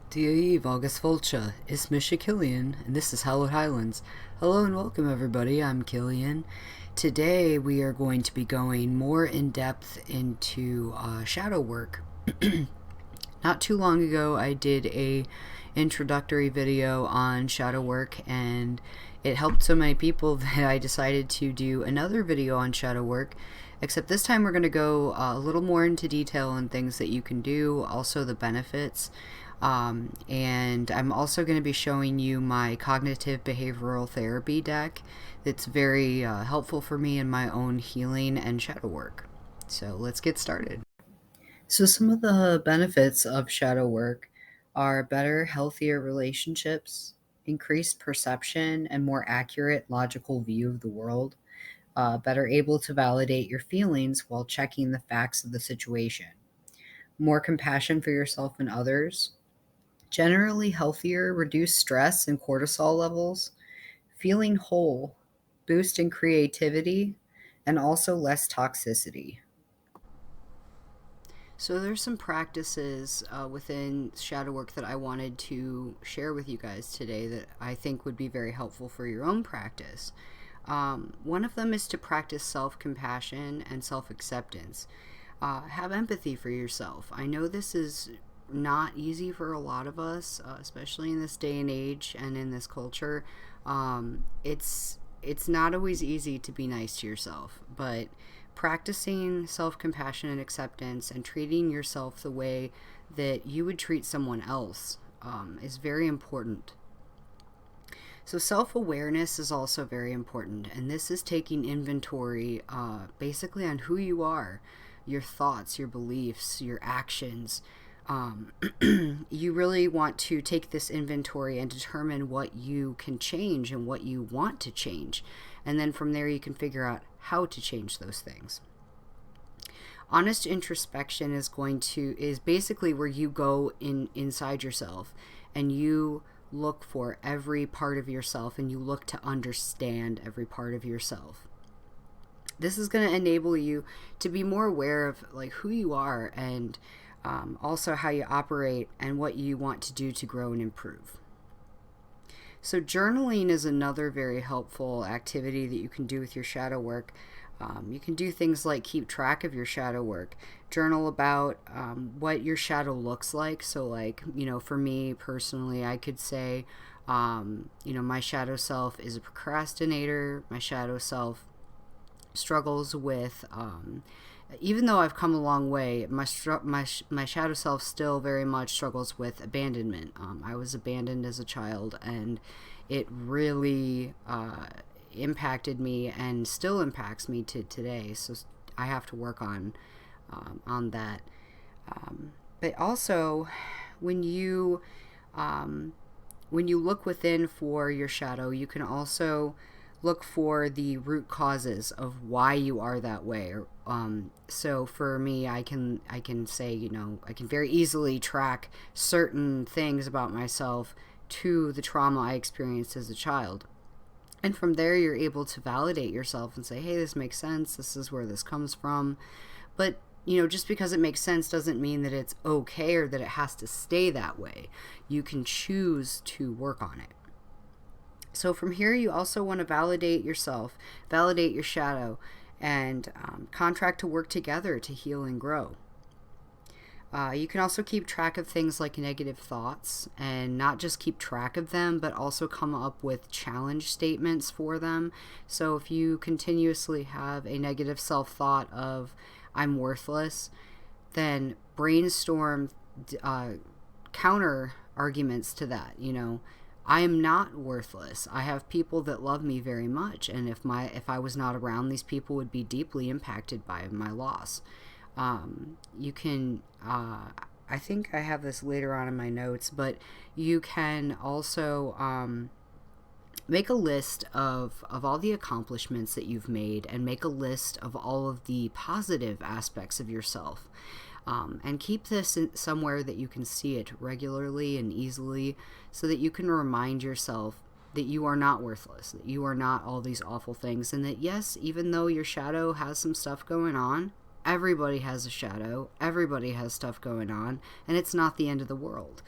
daoibh August Fulcha, Ismisha Killian, and this is Hallowed Highlands. Hello and welcome everybody, I'm Killian. Today we are going to be going more in depth into shadow work. Not too long ago I did a introductory video on shadow work and it helped so many people that I decided to do another video on shadow work, except this time we're going to go a little more into detail on things that you can do, also the benefits. And I'm also going to be showing you my cognitive behavioral therapy deck that's very helpful for me in my own healing and shadow work. So let's get started. So some of the benefits of shadow work are better, healthier relationships, increased perception and more accurate logical view of the world, better able to validate your feelings while checking the facts of the situation, more compassion for yourself and others, generally healthier, reduced stress and cortisol levels, feeling whole, boost in creativity, and also less toxicity. So there's some practices within shadow work that I wanted to share with you guys today that I think would be very helpful for your own practice. One of them is to practice self-compassion and self-acceptance. Have empathy for yourself. I know this is not easy for a lot of us, especially in this day and age and in this culture. It's not always easy to be nice to yourself, but practicing self-compassion and acceptance and treating yourself the way that you would treat someone else is very important. So self-awareness is also very important, and this is taking inventory basically on who you are, your thoughts, your beliefs, your actions. You really want to take this inventory and determine what you can change and what you want to change. And then from there you can figure out how to change those things. Honest introspection is basically where you go inside yourself and you look for every part of yourself and you look to understand every part of yourself. This is going to enable you to be more aware of like who you are and also how you operate and what you want to do to grow and improve. So journaling is another very helpful activity that you can do with your shadow work. You can do things like keep track of your shadow work, journal about what your shadow looks like. So like, for me personally, I could say, my shadow self is a procrastinator. My shadow self struggles with even though I've come a long way, my shadow self still very much struggles with abandonment. I was abandoned as a child, and it really impacted me and still impacts me to today. So I have to work on that. But also, when you look within for your shadow, you can also look for the root causes of why you are that way. So for me, I can say, I can very easily track certain things about myself to the trauma I experienced as a child. And from there, you're able to validate yourself and say, hey, this makes sense. This is where this comes from. But, just because it makes sense doesn't mean that it's okay or that it has to stay that way. You can choose to work on it. So from here, you also want to validate yourself, validate your shadow, and contract to work together to heal and grow. You can also keep track of things like negative thoughts, and not just keep track of them, but also come up with challenge statements for them. So if you continuously have a negative self-thought of, I'm worthless, then brainstorm counter arguments to that. I am not worthless. I have people that love me very much, and if I was not around, these people would be deeply impacted by my loss. You can, I think I have this later on in my notes, but you can also make a list of all the accomplishments that you've made, and make a list of all of the positive aspects of yourself. And keep this somewhere that you can see it regularly and easily, so that you can remind yourself that you are not worthless, that you are not all these awful things, and that yes, even though your shadow has some stuff going on, everybody has a shadow, everybody has stuff going on, and it's not the end of the world.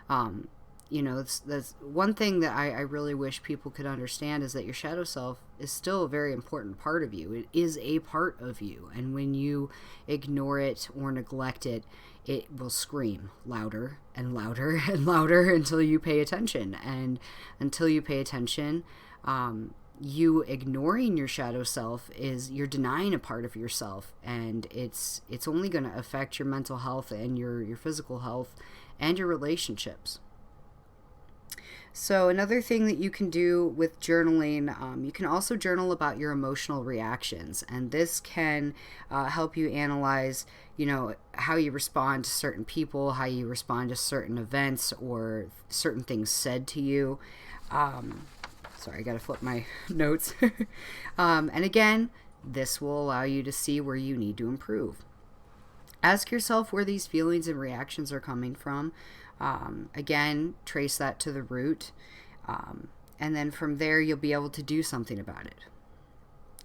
That's one thing that I really wish people could understand, is that your shadow self is still a very important part of you. It is a part of you. And when you ignore it or neglect it, it will scream louder and louder and louder until you pay attention. And until you pay attention, you ignoring your shadow self is you're denying a part of yourself, and it's only going to affect your mental health and your physical health and your relationships. So another thing that you can do with journaling, you can also journal about your emotional reactions, and this can help you analyze, how you respond to certain people, how you respond to certain events or certain things said to you. Sorry, I gotta flip my notes. And again, this will allow you to see where you need to improve. Ask yourself where these feelings and reactions are coming from. Again, trace that to the root. And then from there, you'll be able to do something about it.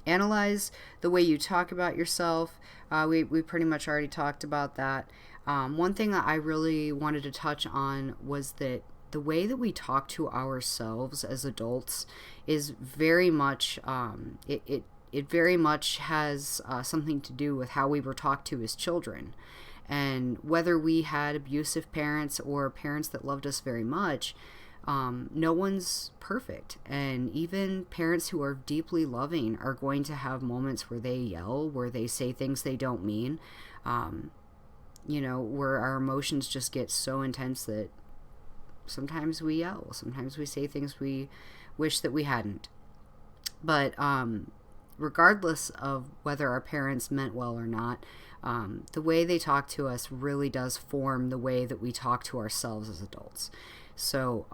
Analyze the way you talk about yourself. We pretty much already talked about that. One thing that I really wanted to touch on was that the way that we talk to ourselves as adults is very much, it very much has something to do with how we were talked to as children. And whether we had abusive parents or parents that loved us very much, no one's perfect. And even parents who are deeply loving are going to have moments where they yell, where they say things they don't mean, where our emotions just get so intense that sometimes we yell, sometimes we say things we wish that we hadn't. But regardless of whether our parents meant well or not, the way they talk to us really does form the way that we talk to ourselves as adults. So,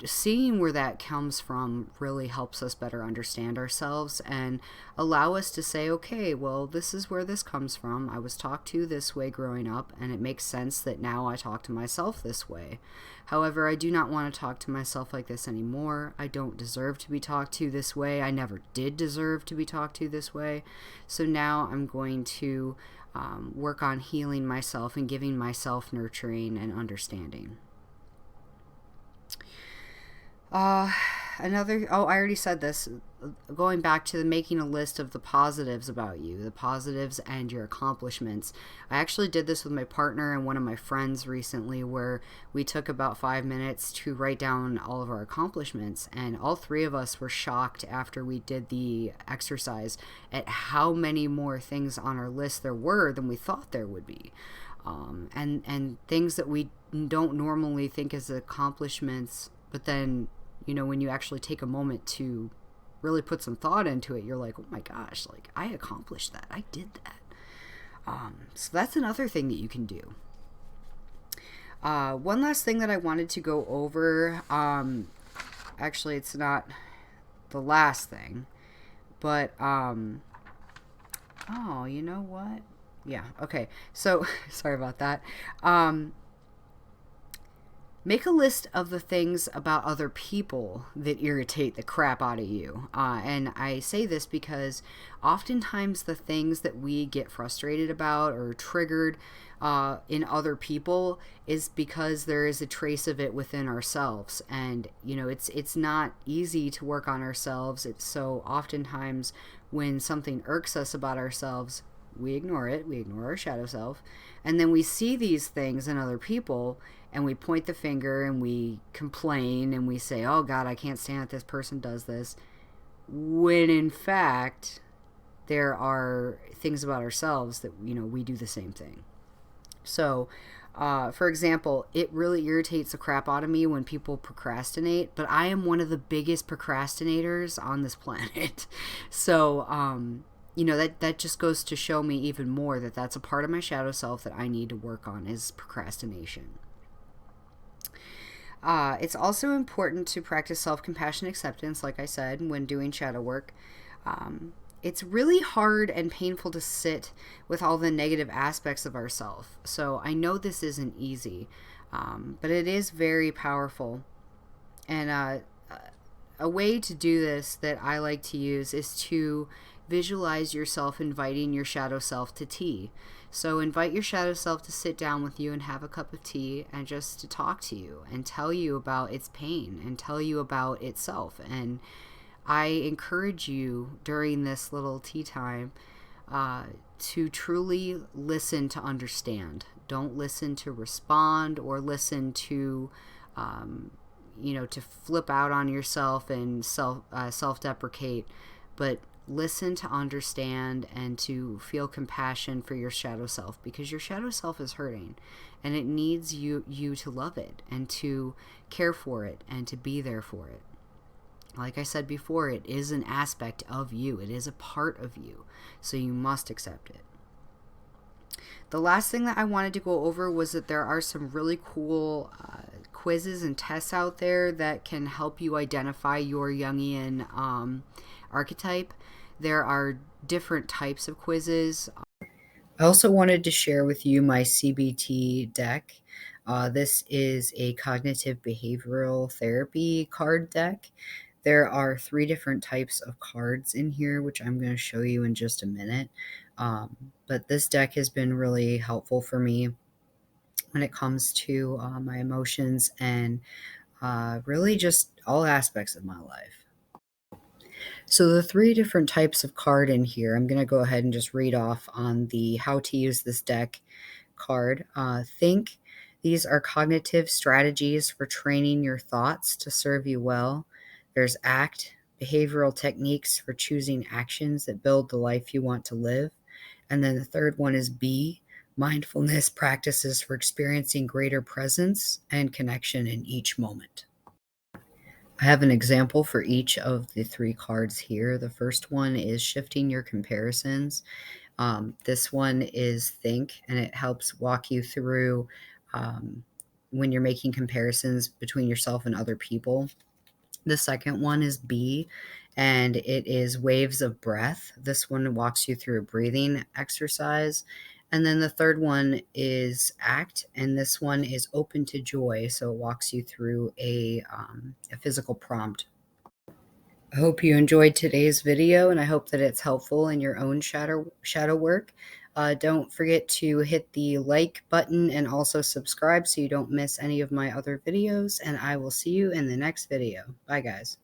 seeing where that comes from really helps us better understand ourselves and allow us to say, okay, well, this is where this comes from. I was talked to this way growing up, and it makes sense that now I talk to myself this way. However, I do not want to talk to myself like this anymore. I don't deserve to be talked to this way. I never did deserve to be talked to this way. So now I'm going to work on healing myself and giving myself nurturing and understanding. I already said this, going back to making a list of the positives about you, the positives and your accomplishments. I actually did this with my partner and one of my friends recently, where we took about 5 minutes to write down all of our accomplishments, and all three of us were shocked after we did the exercise at how many more things on our list there were than we thought there would be. And things that we don't normally think as accomplishments, but then when you actually take a moment to really put some thought into it, you're like, oh my gosh, like I accomplished that. I did that. So that's another thing that you can do. One last thing that I wanted to go over, actually it's not the last thing, but, oh, you know what? Yeah. Okay. So sorry about that. Make a list of the things about other people that irritate the crap out of you. And I say this because oftentimes the things that we get frustrated about or triggered in other people is because there is a trace of it within ourselves. And, it's not easy to work on ourselves. It's so oftentimes when something irks us about ourselves, we ignore it. We ignore our shadow self. And then we see these things in other people, and we point the finger and we complain and we say, oh God, I can't stand that this person does this. When in fact, there are things about ourselves that, we do the same thing. So, for example, it really irritates the crap out of me when people procrastinate, but I am one of the biggest procrastinators on this planet. So, that just goes to show me even more that that's a part of my shadow self that I need to work on, is procrastination. It's also important to practice self-compassion acceptance, like I said, when doing shadow work. It's really hard and painful to sit with all the negative aspects of ourselves. So I know this isn't easy, but it is very powerful. And a way to do this that I like to use is to visualize yourself inviting your shadow self to tea. So invite your shadow self to sit down with you and have a cup of tea and just to talk to you and tell you about its pain and tell you about itself. And I encourage you during this little tea time to truly listen to understand. Don't listen to respond or listen to, to flip out on yourself and self-deprecate, but listen to understand and to feel compassion for your shadow self, because your shadow self is hurting and it needs you to love it and to care for it and to be there for it. Like I said before, it is an aspect of you. It is a part of you. So you must accept it. The last thing that I wanted to go over was that there are some really cool quizzes and tests out there that can help you identify your Jungian archetype. There are different types of quizzes. I also wanted to share with you my CBT deck. This is a cognitive behavioral therapy card deck. There are 3 different types of cards in here, which I'm going to show you in just a minute. But this deck has been really helpful for me when it comes to my emotions and really just all aspects of my life. So the 3 different types of card in here, I'm going to go ahead and just read off on the how to use this deck card. Think. These are cognitive strategies for training your thoughts to serve you well. There's act, behavioral techniques for choosing actions that build the life you want to live. And then the third one is be, mindfulness practices for experiencing greater presence and connection in each moment. I have an example for each of the 3 cards here. The first one is shifting your comparisons. This one is think, and it helps walk you through when you're making comparisons between yourself and other people. The second one is be, and it is waves of breath. This one walks you through a breathing exercise. And then the third one is act, and this one is open to joy. So it walks you through a physical prompt. I hope you enjoyed today's video, and I hope that it's helpful in your own shadow work. Don't forget to hit the like button and also subscribe so you don't miss any of my other videos, and I will see you in the next video. Bye, guys.